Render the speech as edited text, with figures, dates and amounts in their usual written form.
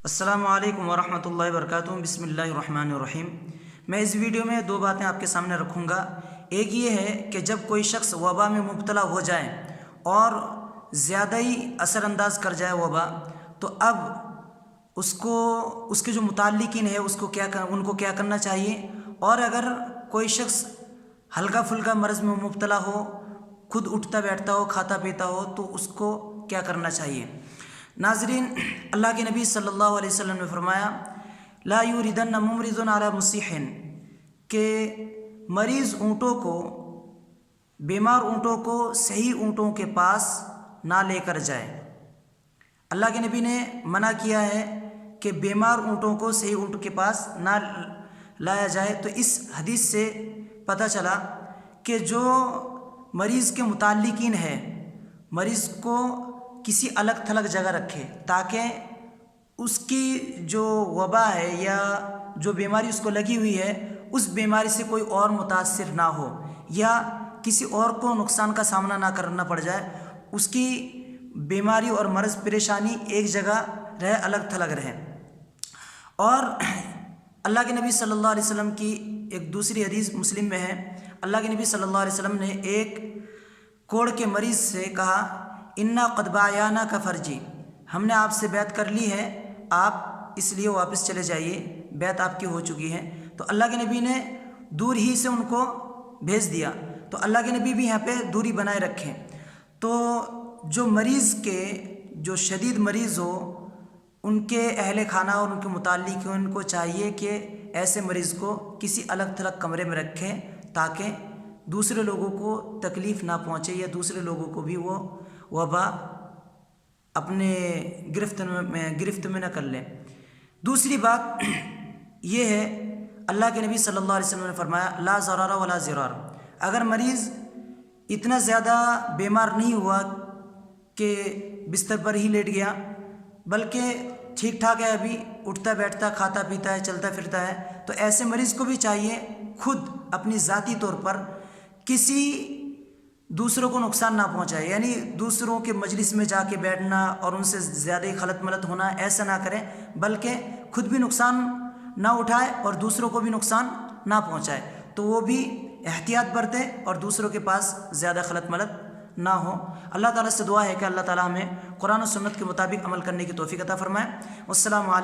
السلام علیکم ورحمۃ اللہ وبرکاتہ۔ بسم اللہ الرحمن الرحیم۔ میں اس ویڈیو میں دو باتیں آپ کے سامنے رکھوں گا۔ ایک یہ ہے کہ جب کوئی شخص وبا میں مبتلا ہو جائے اور زیادہ ہی اثر انداز کر جائے وبا، تو اب اس کے جو متعلقین ہیں ان کو کیا کرنا چاہیے، اور اگر کوئی شخص ہلکا پھلکا مرض میں مبتلا ہو، خود اٹھتا بیٹھتا ہو، کھاتا پیتا ہو، تو اس کو کیا کرنا چاہیے۔ ناظرین، اللہ کے نبی صلی اللہ علیہ وسلم نے فرمایا لا یوردن ممرض علی مصیح، کہ مریض اونٹوں کو، بیمار اونٹوں کو صحیح اونٹوں کے پاس نہ لے کر جائے۔ اللہ کے نبی نے منع کیا ہے کہ بیمار اونٹوں کو صحیح اونٹ کے پاس نہ لایا جائے۔ تو اس حدیث سے پتہ چلا کہ جو مریض کے متعلقین ہے، مریض کو کسی الگ تھلگ جگہ رکھے تاکہ اس کی جو وبا ہے یا جو بیماری اس کو لگی ہوئی ہے، اس بیماری سے کوئی اور متاثر نہ ہو یا کسی اور کو نقصان کا سامنا نہ کرنا پڑ جائے۔ اس کی بیماری اور مرض پریشانی ایک جگہ رہے، الگ تھلگ رہے۔ اور اللہ کے نبی صلی اللہ علیہ وسلم کی ایک دوسری حدیث مسلم میں ہے، اللہ کے نبی صلی اللہ علیہ وسلم نے ایک کوڑ کے مریض سے کہا انا قد بایانا کا فرجی، ہم نے آپ سے بیعت کر لی ہے، آپ اس لیے واپس چلے جائیے، بیعت آپ کی ہو چکی ہے۔ تو اللہ کے نبی نے دور ہی سے ان کو بھیج دیا۔ تو اللہ کے نبی بھی یہاں پہ دوری بنائے رکھیں۔ تو جو مریض کے، جو شدید مریض ہو، ان کے اہل خانہ اور ان کے متعلق ان کو چاہیے کہ ایسے مریض کو کسی الگ تھلگ کمرے میں رکھیں تاکہ دوسرے لوگوں کو تکلیف نہ پہنچے یا دوسرے لوگوں کو بھی وہ وبا اپنے گرفت میں نہ کر لیں۔ دوسری بات یہ ہے، اللہ کے نبی صلی اللہ علیہ وسلم نے فرمایا لا ضرر ولا ضرار، اگر مریض اتنا زیادہ بیمار نہیں ہوا کہ بستر پر ہی لیٹ گیا، بلکہ ٹھیک ٹھاک ہے، ابھی اٹھتا بیٹھتا، کھاتا پیتا ہے، چلتا پھرتا ہے، تو ایسے مریض کو بھی چاہیے خود اپنی ذاتی طور پر کسی دوسروں کو نقصان نہ پہنچائے، یعنی دوسروں کے مجلس میں جا کے بیٹھنا اور ان سے زیادہ ہی خلط ملط ہونا، ایسا نہ کریں، بلکہ خود بھی نقصان نہ اٹھائے اور دوسروں کو بھی نقصان نہ پہنچائے۔ تو وہ بھی احتیاط برتے اور دوسروں کے پاس زیادہ خلط ملط نہ ہو۔ اللہ تعالیٰ سے دعا ہے کہ اللہ تعالیٰ ہمیں قرآن و سنت کے مطابق عمل کرنے کی توفیق عطا فرمائے۔ والسلام علیکم۔